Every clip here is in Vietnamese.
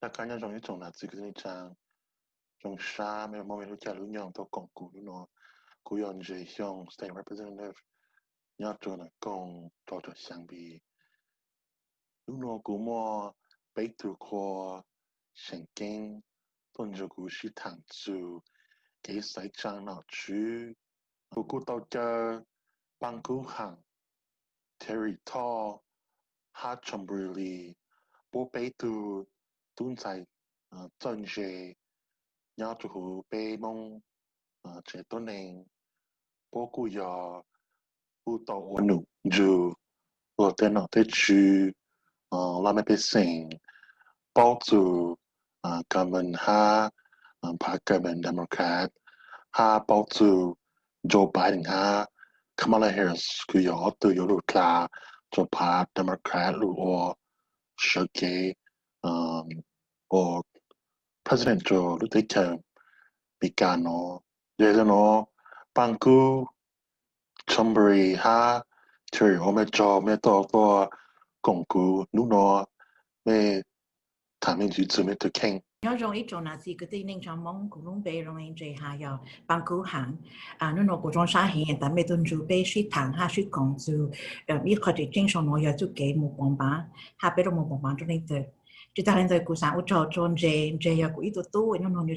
là cá nhân trong những chủng là gì cái trang trong xa mà mọi người trả lời nhau tôi còn cụ nó cụ yon dễ xong state representative nhớ cho là con cho sang bị lúc nó cũng mua bấy từ khoa神经tôn cho cụ sĩ thẳng zu cái sai trang nào chứ cụ tao chờ bằng cụ hàng Terry Tall hát trong bì bố bấy từ tuân sai chân dễ nhớ cho cụ bê mong chế tôn nên bố cụ giờ cụ tao ổn nụ dù ở tên nào thế chứ làm mấy sinh bao dù cảm ơn ha cảm ơn Democrat ha bao dù Joe Biden ha Kamala Harris cứ giờ từ giờ lúc là cho paab Democrat lúc ở sự kiện ở President cho lúc đấy term bị can nó giờ nó bằng cứ Chamberi ha chơi ở mấy trò mấy trò to công cụ nút nó mấy thảm những chuyện mấy thứ keng nhớ trong ít trong là gì cái tin trong mong cũng luôn bị trong anh chị hay giờ bằng cứu hàng nó nó của trong xã hiện tại mấy tuần trước bị suy thẳng ha suy còn từ ít có thể chính trong nó giờ chú kể một bóng bá ha bị một bóng bá trong này từ chúng ta hiện tại cũng sáng cho trong chế giờ cũng ít tu nó như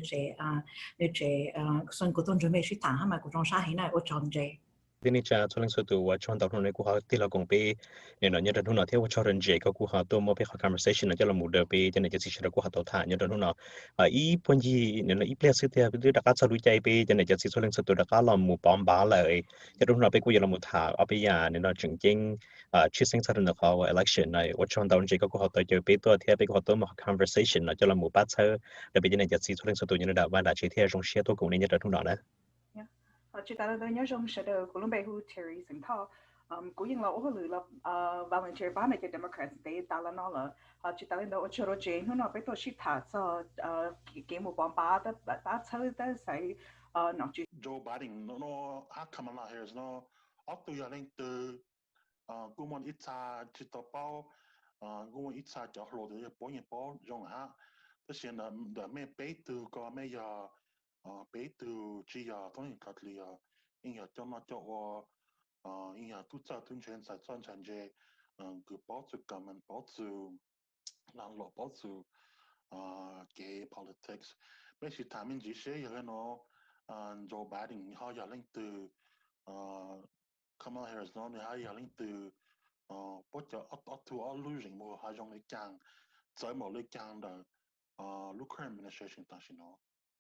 chế xuân của tuần trước bị suy thẳng ha mà của trong xã hiện nay ở trong chế Dini cha cho lên số tu và chọn tạo nên của họ tỷ là công bị nên nó nhớ đến nó theo cho人杰个của họตัว một cái conversation 那叫了 một đời bị cho nênจะสิcủa họ tạo thả nhớ đến nó ý point gì nên ý place thì cái đặc biệt lưuใจbị cho nênจะสิcho lên số tu đặc biệt là một bom báเลยnhớ đến nó bịกูยังmột thả ở bây giờ nên nó chính chính chia sẻ cho nóเขา election này và chọn tạo nên của họตัวเจอbịตัวที่bịเขาตัว một conversation 那叫了một bát sơ để bị cho nênจะสิcho lên số tu nhớ đến và đã chỉ theo trong shareตัวcủa nên nhớ đến nó đấy chỉ ta đã nhớ trong sẽ được của lúc bây giờ Terry sinh thọ cũng như là ở lưỡi là volunteer ban này cái Democrats để ta là nó là chỉ ta lên đó ở chỗ rồi nó phải tổ chức thả cho cái một bọn ba đó đã chơi đã sai nó chỉ Joe Biden nó Kamala Harris nó ấp từ giờ lên từ cũng muốn ít xa chỉ tao bao cũng muốn ít xa cho họ được bao nhiêu bao dùng ha tất nhiên là để mấy bé từ có mấy giờ bé từ chỉ giờ tôi nghĩ là应该叫那叫我应该都在tun全在转产这个保住他们保住让老保住给 politics 没是他们这些有那Joe Biden 好像领导Kamala Harris 呢你还有领导不叫losing 我还用来讲在某类讲的current administration 但是呢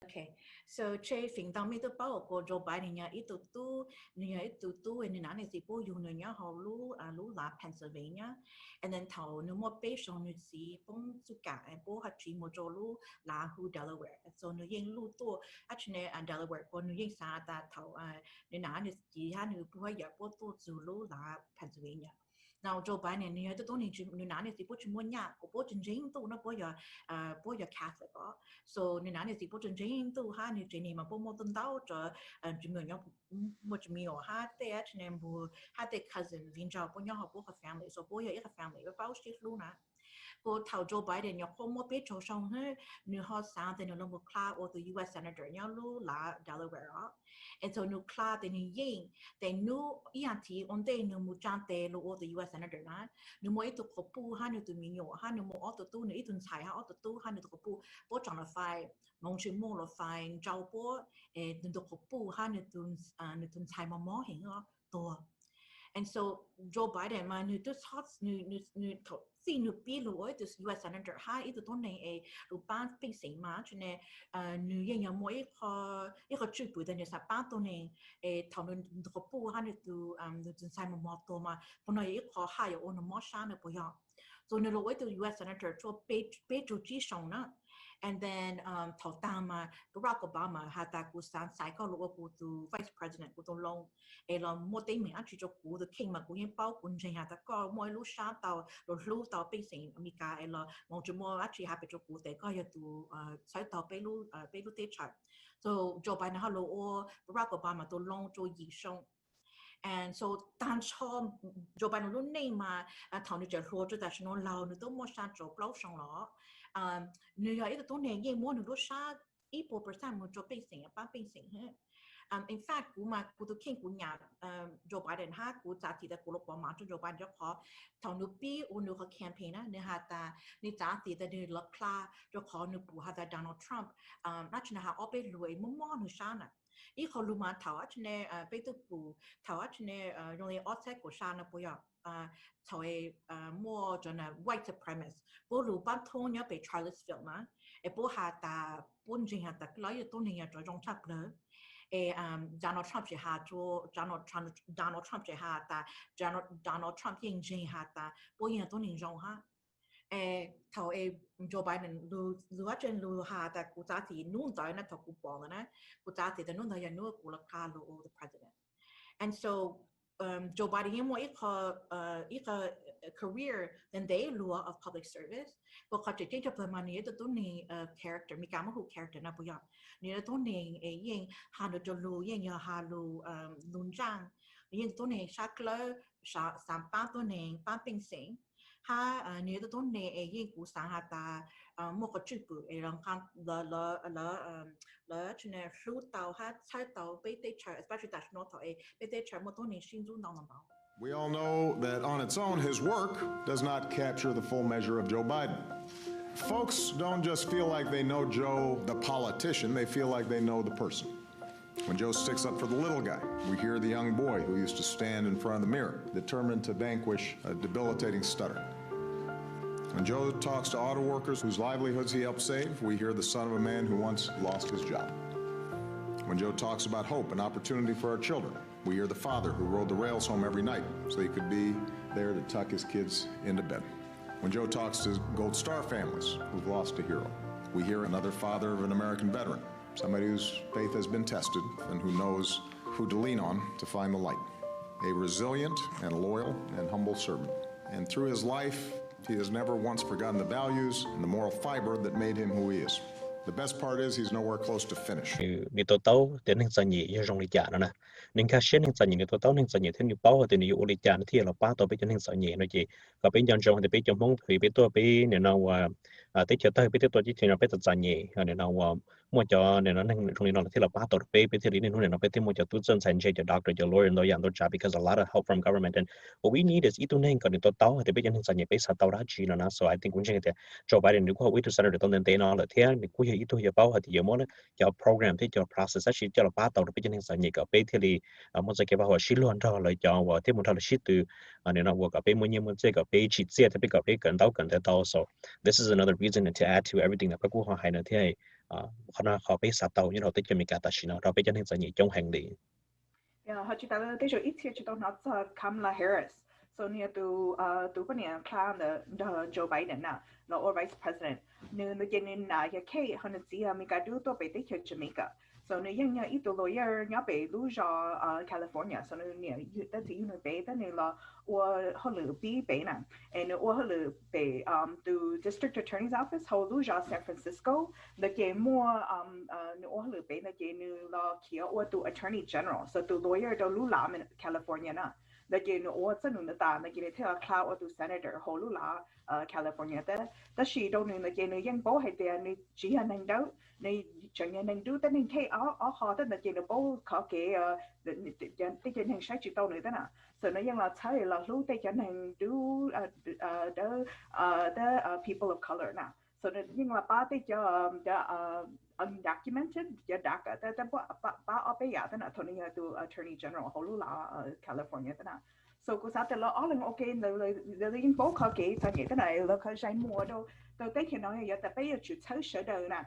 Okay, so che phim tao mới tôi bảo của Joe Biden nhà ít tu nên nãy này thì bố dùng nữa nhá họ lú là Pennsylvania, and then thầu nếu mà bé xong nữa thì bông chú cả bố họ chỉ một chỗ lú là khu Delaware, so nếu yên lú tu actually Delaware còn nếu yên xa ta thầu nên nãy này chỉ ha nếu bố giờ bố tu chú lú là Pennsylvania. Now Joe Biden này tôi nói chuyện nãy này thì bố chỉ muốn nhà của bố chính chính tu nó bố giờ Catholic đó, so nãy này thì bố chính chính tu ha nếu chỉ mà bố một tuần tao cho chỉ người nhau một chỉ nhiều ha thế nên bố ha thế cousin viên cháu bố nhau học bố có family, so bố giờ ít có family với bao shit luôn á. Cô thầu Joe Biden nhau không một biết chỗ xong hết nếu họ sang thì nó là một class or the U.S. senator nhau luôn là Delaware đó, and so nếu class thì nếu yên thì nếu yên thì ổn định nếu một trang tệ luôn or the U.S. senator đó nếu mỗi tụ có bu ha nếu tụ mình nhỏ ha nếu mỗi tụ tu nếu tụ xài ha tụ ha nếu tụ có bu bố chọn là phải mong chuyên môn là phải trao bố nếu tụ có bu ha nếu tụ xài mà mỏ hình đó to. And so Joe Biden mà nếu tức hot nếu xin được biết lỗi từ U.S. Senator ha ít tụi này lúc ban bình sinh mà cho nên nếu như nhau mỗi cái chuyện bữa nay sẽ ban tụi này thảo luận có bu ha nếu tụi sai một món đồ mà bọn này có hai ở ôn món sáng được bây giờ rồi nếu lỗi từ U.S. Senator cho bé chủ chỉ xong đó. And then thảo thaam mà Barack Obama ha ta cũng sáng sai có lỗi của từ Vice President của tổng thống là một tên mình ăn chỉ cho của the king mà cũng như bao cũng chỉ ha ta có mỗi lúc sáng tàu rồi lúc tàu bên sinh America là một chúng moi ăn chỉ ha bên cho của để có từ sai tàu bên lúc tết chợ. So Joe Biden ha lỗi Barack Obama tổng thống cho gì xong. And so tan cho Joe Biden lúc này mà thảo luận cho lỗi cho ta nó lâu nữa tôi muốn sang cho bao xong đó New York itu ne ye mo nu sha 1% mo jo pe sing ba pe sing he in fact กูตัวเข่งกูอยากโจไบเดนฮะกูจะที่แต่กูลบมาจนโจไบเดนจะขอทางนูปีอุนูเขาแคมเปญนะเนี่ยฮะแต่นี่จ้าที่แต่เนี่ยลักคลาจะขอนูปูฮะแต่โดนัลด์ทรัมป์น่าจะนะฮะเอาไปรวยมั่วนูชานะอีเขารู้มาถาวรเนี่ยไปตัวปูถาวรเนี่ยโรงเรียนออสเตรกูชานะปุยถาวมั่วจนwhite supremacist ปูรู้บ้านทุ่งเนี่ยไป Charlottesville นะไอ้ปูฮะแต่ปูจริงฮะแต่ก็อยู่ตัวเนี่ยจะจงชักเลยDonald Trump จะหาตัว Donald Trump จะหาแต่ Donald Trump ยังจริงหาแต่พวกยังตัวหนึ่งจงฮะเขาJoe Biden รู้ว่าจะรู้หาแต่กูจะที่นู่นตอนนั้นถ้ากูบอกนะกูจะที่แต่นู่นตอนนู้นกูรักษารู้ the president and so Joe Biden ยังว่าอีกcareer than they law of public service เพราะเขาจะที่จะประมาณนี้ตัวนี้character มีการมาหู character นะปุยนี่ตัวนี้ยังหาดูจะรู้ยังหารู้ลุนจังยังตัวนี้ชักเลยสามป้าตัวนี้ป้าเป็นสิงฮะนี่ตัวนี้ยังกูสั่งหาตาหมกจุบุรังคันแล้วชนะรู้เตาฮะใช้เตาไปเตะเชอร์ especially แต่ชนตัวไปเตะเชอร์หมดตัวนี้ชินจูนองลำบาก We all know that on its own, his work does not capture the full measure of Joe Biden. Folks don't just feel like they know Joe, the politician, they feel like they know the person. When Joe sticks up for the little guy, we hear the young boy who used to stand in front of the mirror, determined to vanquish a debilitating stutter. When Joe talks to auto workers whose livelihoods he helped save, we hear the son of a man who once lost his job. When Joe talks about hope and opportunity for our children, we hear the father who rode the rails home every night so he could be there to tuck his kids into bed. When Joe talks to Gold Star families who've lost a hero, we hear another father of an American veteran, somebody whose faith has been tested and who knows who to lean on to find the light. A resilient and loyal and humble servant. And through his life, he has never once forgotten the values and the moral fiber that made him who he is. The best part is he's nowhere close to finish. Ni to tao đến hình sản nhị trong lịch trả nè, nên cả xuyên hình sản nhị ni to tao hình sản nhị thêm nhiều bao thì nhiều lịch trả thì là ba tao bây giờ hình sản nhị nó chỉ có bây giờ trong thì bây giờ mong thì bây tôi bây nên nào tới chờ tới bây tôi chỉ thì nó bây giờ sản nhị nên nào mua cho nên nó nên trong nó thì là ba tao bây thì nên nó bây thì mua cho tu chân sản cho doctor cho lawyer nó dạng job because a lot of help from government and what we need is itu nên còn to tao thì bây giờ hình sản nhị bây giờ tao đã chỉ nó so I think cũng như thế Joe Biden nếu có way to senator tao nên thế nó là thế thì cũng itu giờ bao thì giờ muốn cho program thì cho process actually cho là ba tàu được bây giờ hình sản nhị cả bây thì một cái cái bảo xí luôn cho lại cho và thêm một thằng xí từ nên nó vừa cả bây mua nhiều một cái bây chỉ chia thì bây cả bây cần tao so this is another reason to add to everything that các cô hay nữa thì họ bây sát tàu như họ tới cho mình cả ta xí nào họ bây giờ hình sản nhị trong hành lý. Họ chỉ ta tới chỗ ít thì chỉ tao nói cho Kamala Harris. So near to when you clown the Joe Biden now, the or vice president. No, the genin ya Kate Honazia Mika do to be take Jamaica. So no young ito lawyer yabe luja California. So no near that's you know bay the law or holu be bana and or holu bay to district attorney's office ho luja San Francisco the game more no holu bay the game law kia or to attorney general. So to lawyer do lula in California na. The game or the noon the time the game tell cloud or to senator holula California that she don't know the game young boy had there ni she and out ni chẳng nhận do that in K all hot the game bowl cock the taking hang shake tao nữa đó so nó young là thấy là lúc they can do the people of color now so nó nhưng là ba they cho undocumented ya DACA the ba ở bây giờ đó Tony to Attorney General holula California đó so cô sao là all okay the in bowl cock cho vậy thế này là cái mua đâu tôi thấy khi nói giờ bây giờ chuyện chơi sở đời nè,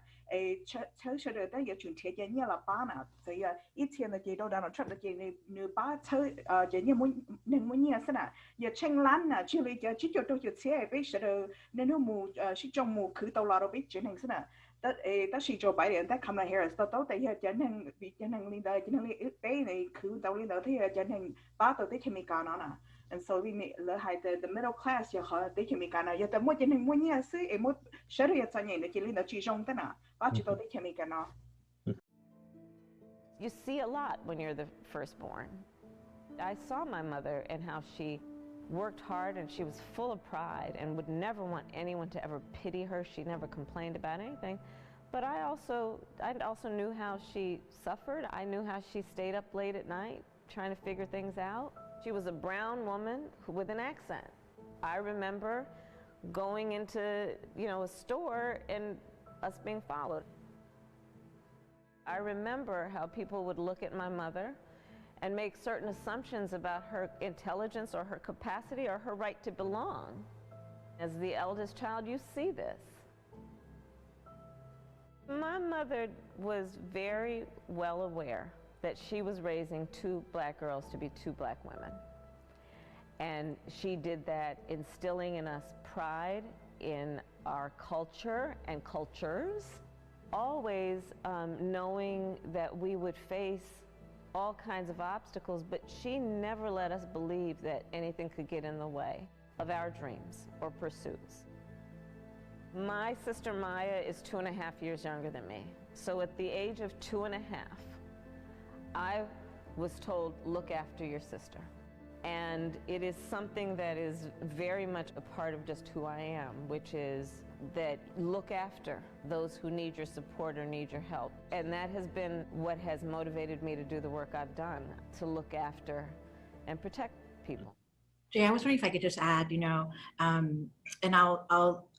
chơi sở đời tới giờ chuyện thế giới như là ba nè, thì ít tiền là gì đâu đang nói chuyện là gì nếu ba chơi giờ như muốn như thế nào, giờ tranh lán nè, chỉ là chỉ cho tôi chuyện xe bây giờ nên nó mù chỉ trong mù cứ tàu lao đâu biết chuyện này thế nào, đó chỉ Joe Biden, đó Kamala Harris, đó tại giờ chuyện hàng liên đời, chuyện hàng liên này cứ tàu liên đời thì chuyện hàng ba tàu tới khi mình cả nó nè. And so we need the middle class ya ha they can make ana ya ta mo chen mo nya se e mo shari ya tsanye ne ke linda chi jong ta na ba chi to they can make ana. You see a lot when you're the firstborn. I saw my mother and how she worked hard, and she was full of pride and would never want anyone to ever pity her. She never complained about anything. But I also knew how she suffered. I knew how she stayed up late at night trying to figure things out. She was a brown woman with an accent. I remember going into, a store and us being followed. I remember how people would look at my mother and make certain assumptions about her intelligence or her capacity or her right to belong. As the eldest child, you see this. My mother was very well aware that she was raising 2 black girls to be 2 black women. And she did that instilling in us pride in our culture and cultures, always knowing that we would face all kinds of obstacles, but she never let us believe that anything could get in the way of our dreams or pursuits. My sister Maya is 2.5 years younger than me. So at the age of 2.5, I was told, look after your sister. And it is something that is very much a part of just who I am, which is that look after those who need your support or need your help. And that has been what has motivated me to do the work I've done, to look after and protect people. Jay, I was wondering if I could just add, and I'm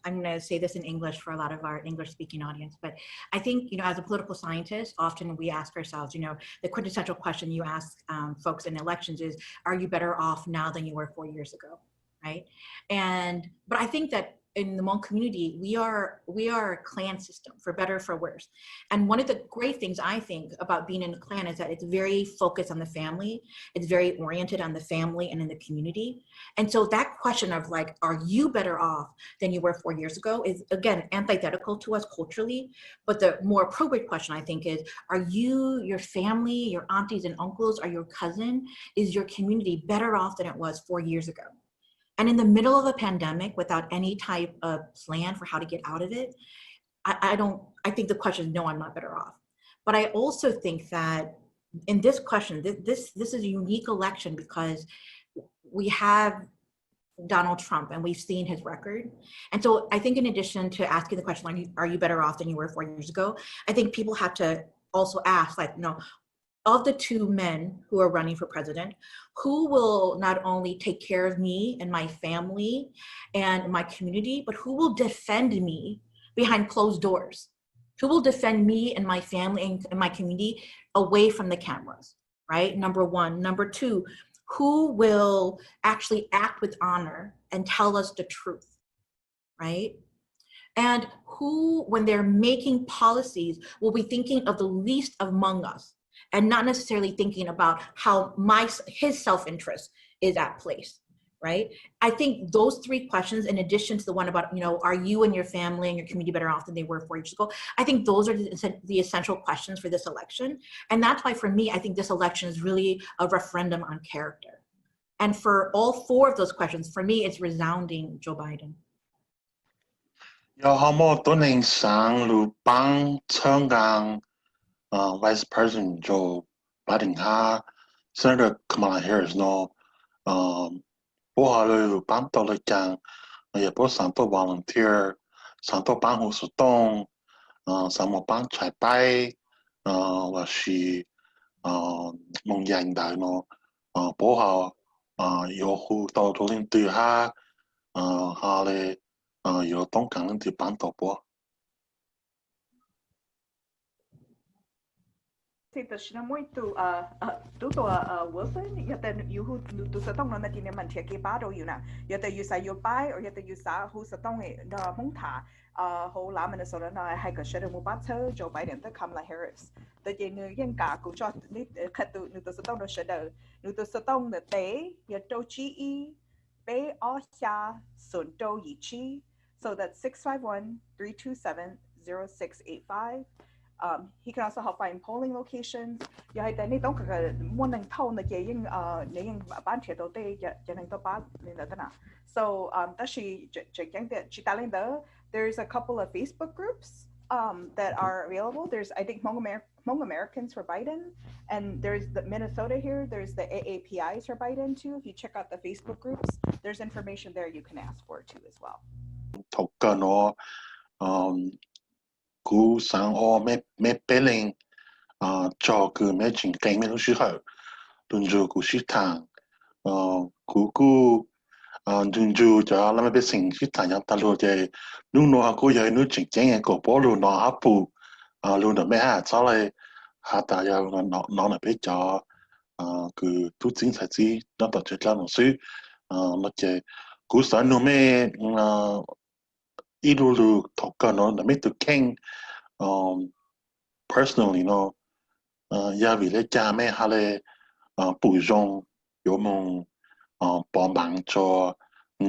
going to say this in English for a lot of our English-speaking audience, but I think, as a political scientist, often we ask ourselves, the quintessential question you ask folks in elections is, are you better off now than you were 4 years ago, right? But I think that in the Hmong community, we are a clan system, for better or for worse. And one of the great things I think about being in a clan is that it's very focused on the family. It's very oriented on the family and in the community. And so that question of like, are you better off than you were 4 years ago is, again, antithetical to us culturally. But the more appropriate question, I think, is, are you, your family, your aunties and uncles, or your cousin, is your community better off than it was 4 years ago? And in the middle of a pandemic, without any type of plan for how to get out of it, I think the question is, no, I'm not better off. But I also think that in this question, this is a unique election because we have Donald Trump and we've seen his record. And so I think in addition to asking the question, are you better off than you were 4 years ago? I think people have to also ask, like, of the 2 men who are running for president, who will not only take care of me and my family and my community, but who will defend me behind closed doors? Who will defend me and my family and my community away from the cameras, right? Number 1. Number 2, who will actually act with honor and tell us the truth, right? And who, when they're making policies, will be thinking of the least among us, and not necessarily thinking about how his self-interest is at place, right? I think those 3 questions, in addition to the one about, are you and your family and your community better off than they were 4 years ago? I think those are the essential questions for this election. And that's why, for me, I think this election is really a referendum on character. And for all 4 of those questions, for me, it's resounding Joe Biden. Vice President Joe Biden Senator Kamala Harris bố họ bám tàu lời chàng bố sáng tổ volunteer sáng tổ bán hồ sơ tông sáng một bán trái bay và是mong dành đại bố họ有户到头领对下下咧有东港人对bán tàu bố thì tôi xin nói tôi Wilson giờ tôi yêu tôi sẽ tông nó là mình thiệt cái ba đâu nè giờ tôi yêu sai yêu bài or giờ tôi yêu sai hồ sẽ tông nó mong thả hồ làm mình sau đó nó hay có sẽ được một bát thơ Joe Biden tới Kamala Harris tôi chỉ người dân cả cũng cho nít khát tôi sẽ tông nó sẽ được tôi sẽ tông được tế giờ tôi chỉ bé ở xa xuân tôi ý chí so that's 651-327-0685. He can also help find polling locations. Giờ hay tại này tổng cái muốn năng thâu là cái những bán chế đầu tiên giờ năng tôi bán lên đó na. So that she chẳng để she ta lên đó. There's a couple of Facebook groups that are available. There's I think Hmong Hmong Americans for Biden, and there's the Minnesota here. There's the AAPIs for Biden too. If you check out the Facebook groups, there's information there you can ask for too as well. Thục cơ nó cú sáng ô mẹ bé lên cho cứ mẹ chính cái mẹ lúc xưa đun dù cú xí thang cú đun dù cho làm mẹ sinh xí thang yang ta luôn để lúc nó cú giờ nó chính cái cái cổ bỏ luôn nó hấp phụ luôn đó mẹ sau này ta giờ nó là biết cho cứ tu chính sai gì nó tập cho nó sư nó chơi cú sáng nó mẹ 이루루 독가노 남이 king personally no 야비레 자메 할레 부종 요몽 범방조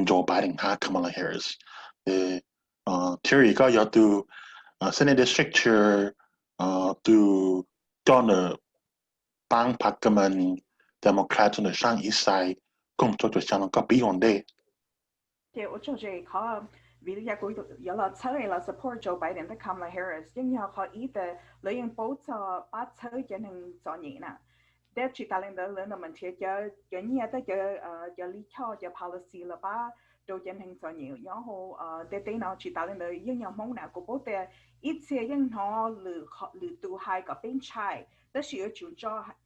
Joe Biden ha Kamala Harris Terry가 여도 Senate District Chair 또 donor 방 바꾸면 Democrat는 상 이사이 공조도 상은 거 비용인데 Okay, 어쩌지 가 vì lý do của giờ là chơi là support Joe Biden với Kamala Harris nhưng mà họ ý từ lợi dụng bố cho bắt chơi cho nên cho nhẹ nè để chỉ ta lên đó lên là mình sẽ cho nhẹ tới cho lý cho policy là ba đồ cho nên cho nhẹ nhớ hồ để tới nào chỉ ta lên đó nhưng mà mong nào của bố tè ít xe nhưng họ lừa tụ hai cái bên trái đó là chủ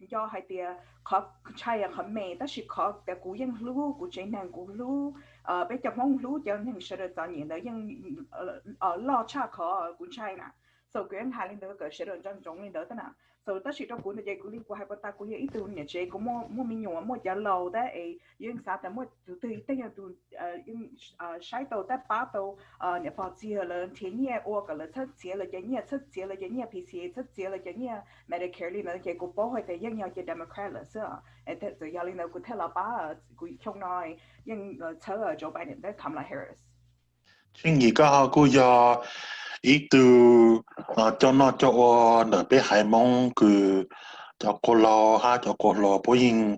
cho hai tia họ trái họ mẹ đó là họ để của những lú của trái nàng của lú bây giờ mong lú cho nên sẽ được cho những đó nhưng lo cha họ của trái nè sau cái hai lên đó cái sẽ được trong trong lên đó thế nào sau đó là của người của liên quan hai ta của ít tu nhà chế của mua mình nhiều mua giá lâu đó ấy nhưng sao ta mua từ tới giờ tu nhưng sai tàu ta paab tàu nhà phò chia là thiên nhiên ô cái là thất chia là cái nhiên PCA thất chia là cái nhiên Medicare lên đó cái của bảo hội thì nhưng nhau cái Democrat là sao ấy thế rồi giờ lên đó của theo là ba của trong nói nhưng chờ ở Joe Biden đó Kamala Harris chính vì cái của giờ ít từ cho nó cho nợ bé hải mong cứ cho cô lo bố yên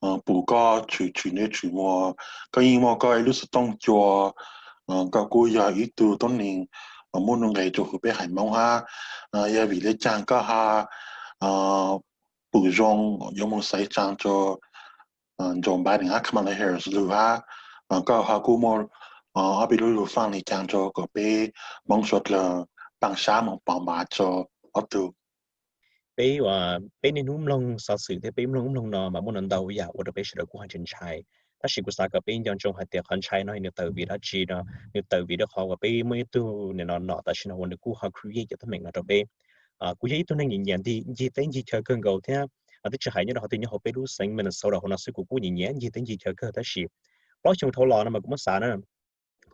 bù có chủ nế chủ mua có yên mua có lúc tông cho có cô giờ ít từ tốn nên muốn nông ngày cho bé hải mong ha giờ vì lấy trang có ha bù rong giống một sai trang cho Joe Biden ha Kamala Harris lưu ha có ha cô mua ở bên lưu phang này trang cho có bé mong suất là bằng sáng một bằng bạc cho ở từ bé bé nên núm lông sao sự thế bé núm lông nó mà muốn ăn đầu ya ở bé sẽ được qua chân trái ta chỉ có sao cái bé trong trong hạt tiệc chân trái nó như từ vì đã chi nó như từ vì đó họ cái bé mới tu nên nó ta chỉ nó muốn được cú họ create cho mình là cho bé cú ấy tôi nên nhìn nhận thì gì tới gì chờ cơn gầu thế tức là hay như họ tự nhiên họ bé lúc sáng mình sau đó họ nó sẽ cú nhìn nhận gì tới gì chờ cơn ta chỉ nói chung thâu lò nó mà cũng mất xả nữa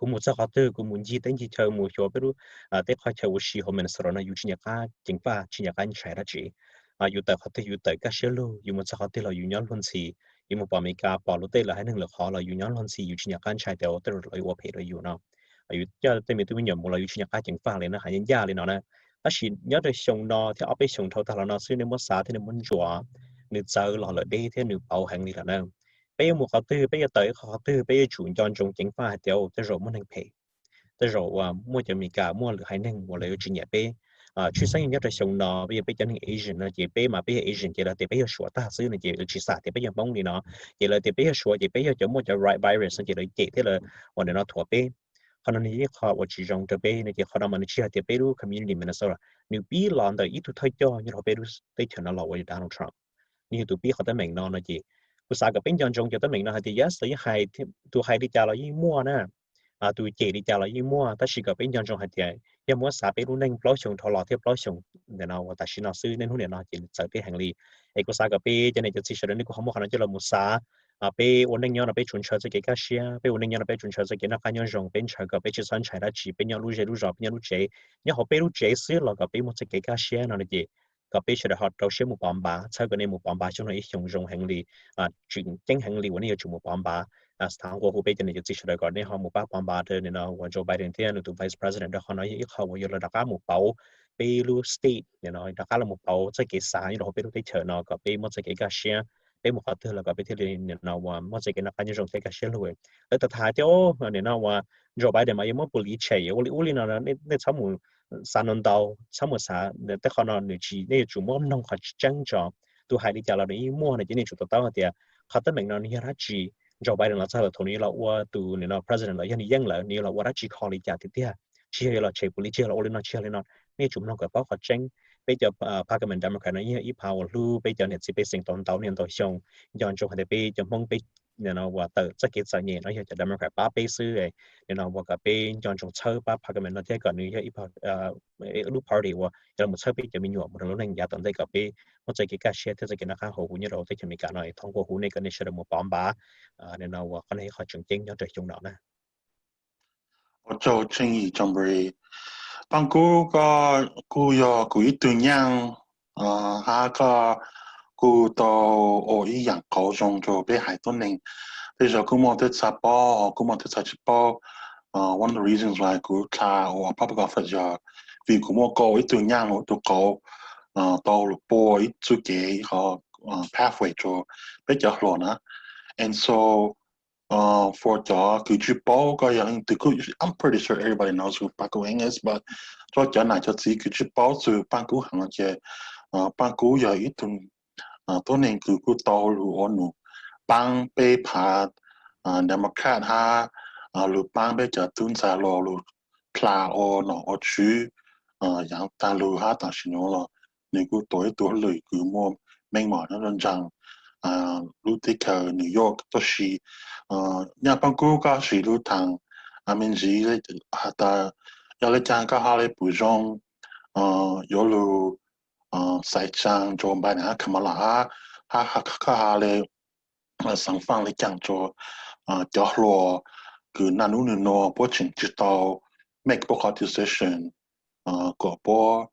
cũng một số họ tư cũng muốn gì tới gì chờ một chỗ biết luôn tới họ chờ một xí họ mình sau đó nó yêu chính nhà chính pha chính nhà chạy ra chỉ yêu tới họ tư yêu tới các xe lô yêu một số họ tư là yêu nhóm luôn xí yêu một bọn mình cả bỏ lô tư là hai năng lực họ là yêu nhóm luôn xí yêu chính nhà chạy tới tới rồi yêu phải rồi yêu nó yêu cho tới mình tôi nhầm một là yêu chính nhà chính pha lên nó hay nhân gia lên nó nè ta chỉ nhớ được xong nó thì ở bên xong thâu ta là nó xí nên muốn xả thì nên muốn chùa nên giờ là lợi đi thế nên bảo hành đi là nè bây giờ một họ tư bây giờ tới họ tư bây giờ chủ chọn trong chính pha theo tới rồi muốn hành pay tới rồi mua cho mình cả mua được hai năng mua lấy chuyện nhẹ bé chuyên sáng nhất là xong nó bây giờ bây giờ những Asian là chỉ bé mà bây giờ Asian chỉ là thì bây giờ sửa ta xứ này chỉ là chỉ xả thì bây giờ bóng đi nó chỉ là thì bây giờ sửa thì bây giờ cho mua cho right virus chỉ là chỉ thế là hoàn để nó thuộc bé còn này họ chỉ trong cho bé này chỉ họ làm mình chỉ là thì bé lu community mình sao nếu bé làm được ít thôi cho như họ bé lu tới cho nó là với Donald Trump như tụi bé họ tới mình nó chỉกูสากับเป็นจงจะต้องมีนะฮะที่ยัสที่ให้ตัวให้ที่จะเรายิ่งมั่วนะตัวเจที่จะเรายิ่งมั่วแต่สิกับเป็นจงให้ที่ยังมั่วสาไปรู้นั่งปล้อยชงทอลอเทียบปล้อยชงเดี๋ยวเราแต่สิเราซื้อนั่นหุ่นเดี๋ยวเราจะใส่ไปแห่งลีกูสากับเป็นจะในจะสิเฉลี่ยนี่กูเขาบอกขนาดจะเรามั่วสาไปวันนึงย้อนไปชนเชื้อจะเกี่ยวกับเสียไปวันนึงย้อนไปชนเชื้อจะเกี่ยวกับการย้อนจงเป็นเชื้อกับไปจะสันใช้ได้จีเป็นย้อนรู้เจรู้จอบย้อนรู้เจย้อนเขาไปรู้เจซื้อเรากับไปมั่วจะเกี่ยวกับเสียนั่นเอง ก็ไปเชื่อเขาเราเชื่อมุปอมบาเชื่อกันในมุปอมบาช่วงนี้ยงแห่งลีจริงจังแห่งลีวันนี้จะมุปอมบาสถานกูไปจะเนี่ยจะติดเชื้อก่อนเนี่ยเขามุปอมบาเธอเนี่ยนะวันโจไบเดนที่นั่นตัว vice president เขาเนี่ยเขาว่าอยู่ระดับการมุปอไปรู้ state เนี่ยนะระดับการมุปอจะเกี่ยสายเราไปรู้ได้เชิญเราก็ไปมั่วจะเกี่ยกับเชื่อไปมุขเธอแล้วก็ไปที่เรียนเนี่ยนะว่ามั่วจะเกี่ยนักการยังเกี่ยกับเชื่อเลยแล้วแต่ท้ายเจ้าเนี่ยนะว่าโจไบเดนมายังมั่วบุรีเฉยอุลีนั่นในสมุน sa non đau sao mà sa để tới khi nào người chỉ để chủ mua nông họ chẳng cho tu hai đi chợ là đi mua này chỉ nên chủ tao thì họ tới mình nó như là chỉ Joe Biden là sao là thằng này là qua tu này nó president là như dân là như là qua chỉ khó đi chợ thì thế chỉ là chạy police chỉ là ôn nó chỉ là nó nên chúng nó có bao họ tranh bây giờ Parliament Democrat nó như ít power lu bây giờ này chỉ bị sinh tồn tàu nên tàu xong dọn cho họ để bây giờ mong bây you knowว่าแต่จะเกิดสิ่งนี้เราอยากจะ Democrat ป้าไปซื้อเลย you know ว่ากับไปย้อนจงเชื่อป้า Parliament นั่นที่ก่อนนี้อีพอลูก party ว่าจะมาเชื่อไปจะมีหน่วยมันรู้ในยาตอนได้กับไปมันจะเกิดการเชื่อที่จะเกิดนะคะหูนี่เราที่จะมีการหน่อยท่องหูในการในเชื่อมันป้อมบ้าเนี่ยเราว่าคนนี้เขาจริงๆย้อนใจจงเรานะ我做生意准备帮กูก็กู要กู一对样下个กู到我一样高中就被海多年比如说กู冇得插包กู冇得插起包one of the reasons why กูขา我爸爸ก็發咗vì กู冇高一對樣我都高到路波一出嘅個pathway 就比較亂啦 and so for the Kuchipo, I'm pretty sure everybody knows who Pakuing is, but so Jana just see Kuchipo to Panku Hanaje, Panku ya itun, Toning Kuku Tolu Onu, Bang Bay Pad, Democrat Ha, Lu Bang Bay Jatun Salo, Lu Pla or no or Chu, Yang Talu Hata Shinola, Nigu Toy Tolu, Gumo, Mengma, and Jang. Lu Tika New York Toshi nhà bang cô có sự lưu thang mình chỉ là ta giờ lấy trang có hai bữa trong有路赛场做办啊Kamala Harris上访来讲做角落个那努努不清知道 make 不好 decision 个不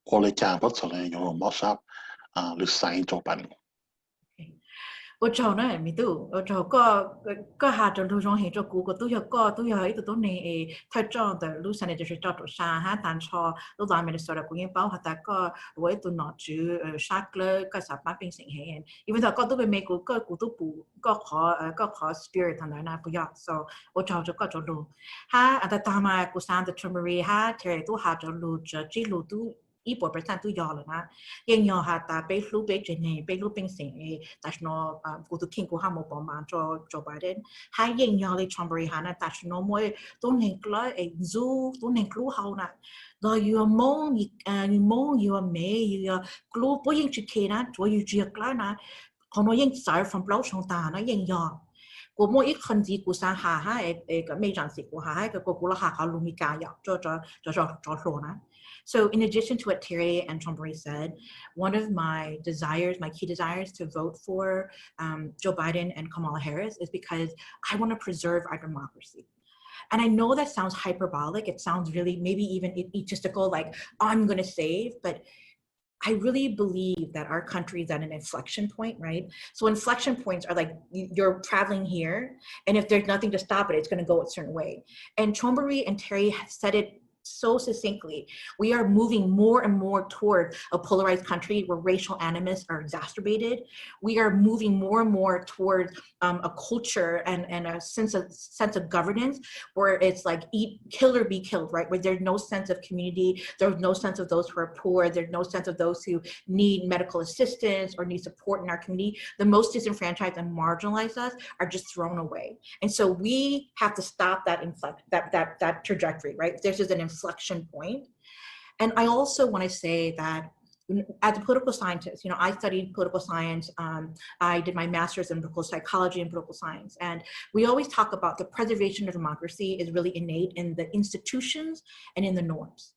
我来讲不出来有冇啥律师做办我找呢，咪都我找个下着路上去做股个都要一直都呢太涨的路上呢就是找着山哈，但错路上面的所有供应包括大个我一度拿住沙了个啥办变成黑，因为大个都被美国个股都不个可 spirit 同埋那不要 ，so 我找着个着路，哈啊，但他们古山的 turmeric 哈，贴都下着路着这路都。1% 都要了นะยังยอหาตาไปรู้ไปเจเนไปรู้เป็นสิ่งแต่ชโนกูตุคิงกูหาโมปอมานโจไบเดนให้ยังยอเลยทรัมป์บริหารนะแต่ชโนมวยตัวหนึ่งกล้าซูตัวหนึ่งกลัวเขานะเราอยู่มองอยู่เมย์อยู่กลัวเพราะยังจุดเคนนะตัวอยู่จุดกล้านะคนเรายังสายfrom เปล่าช่องตานะยังยอกูมวยอีกคนจีกูสร้างหาให้ก็ไม่จังสิกูหาให้ก็กูละหาเขาลุมิกายจะโหนะ So in addition to what Terry and Chambray said, one of my key desires to vote for Joe Biden and Kamala Harris is because I want to preserve our democracy. And I know that sounds hyperbolic. It sounds really maybe even egotistical, like I'm going to save, but I really believe that our country is at an inflection point, right? So inflection points are like you're traveling here, and if there's nothing to stop it, it's going to go a certain way. And Chambray and Terry said it so succinctly. We are moving more and more toward a polarized country where racial animus are exacerbated. We are moving more and more toward a culture and a sense of governance where it's like kill or be killed, right? Where there's no sense of community, there's no sense of those who are poor, there's no sense of those who need medical assistance or need support in our community. The most disenfranchised and marginalized us are just thrown away. And so we have to stop that trajectory, right? There's just an inflection point. And I also want to say that as a political scientist, I studied political science. I did my master's in political psychology and political science. And we always talk about the preservation of democracy is really innate in the institutions and in the norms.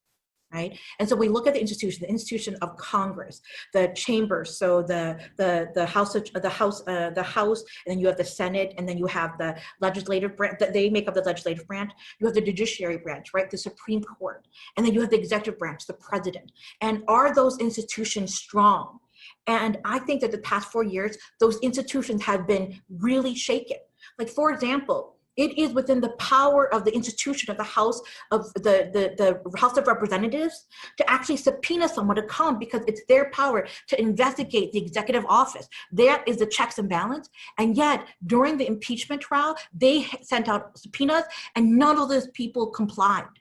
Right? And so we look at the institution of Congress, the chambers, so the House, and then you have the Senate, and then you have the legislative branch. They make up the legislative branch. You have the judiciary branch, right? The Supreme Court, and then you have the executive branch, the president. And are those institutions strong? And I think that the past 4 years, those institutions have been really shaken. Like, for example, it is within the power of the institution of the House of the House of Representatives to actually subpoena someone to come because it's their power to investigate the executive office. That is the checks and balance. And yet, during the impeachment trial, they sent out subpoenas and none of those people complied.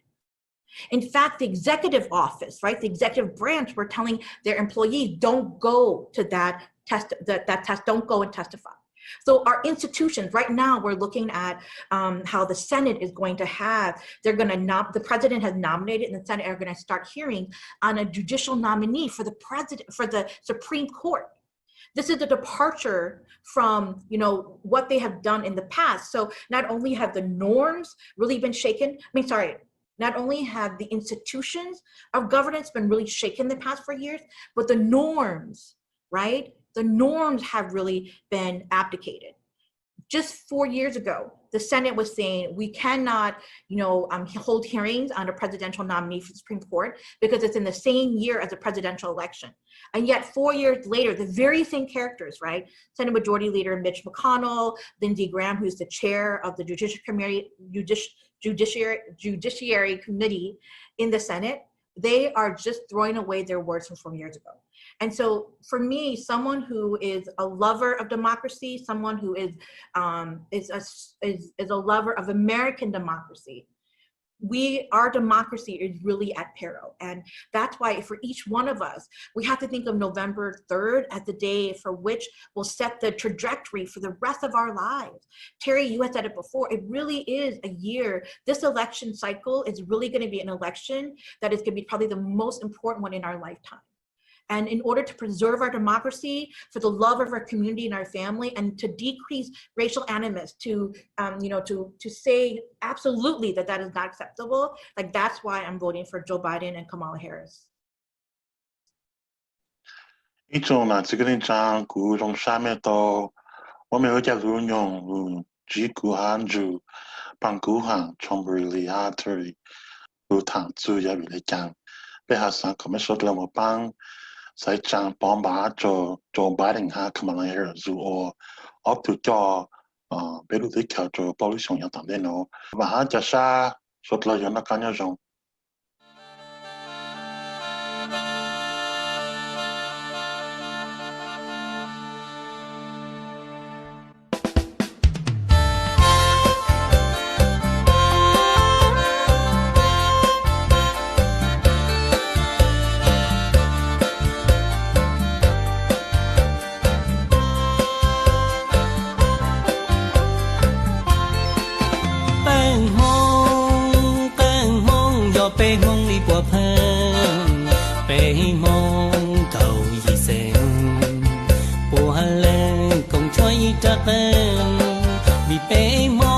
In fact, the executive office, right, the executive branch were telling their employees, don't go to that test, that test, don't go and testify. So our institutions, right now, we're looking at how the Senate is going to have, the president has nominated and the Senate are going to start hearing on a judicial nominee for the president, for the Supreme Court. This is a departure from, you know, what they have done in the past. So not only have the norms really been shaken, not only have the institutions of governance been really shaken the past 4 years, but the norms, right? The norms have really been abdicated. Just 4 years ago, the Senate was saying we cannot, you know, hold hearings on a presidential nominee for the Supreme Court because it's in the same year as a presidential election. And yet 4 years later, the very same characters, right? Senate Majority Leader Mitch McConnell, Lindsey Graham, who's the chair of the Judiciary Committee in the Senate, they are just throwing away their words from 4 years ago. And so for me, someone who is a lover of democracy, someone who is a lover of American democracy, our democracy is really at peril. And that's why for each one of us, we have to think of November 3rd as the day for which will set the trajectory for the rest of our lives. Terry, you had said it before, it really is a year. This election cycle is really going to be an election that is going to be probably the most important one in our lifetime. And in order to preserve our democracy, for the love of our community and our family, and to decrease racial animus, to say absolutely that is not acceptable, like that's why I'm voting for Joe Biden and Kamala Harris. Sai chang bomba cho Joe Biden ha Kamala Harris or up to cho beru de kya cho pollution ya tan de no ba ha cha sha sot la yona kanya jong vì bể mong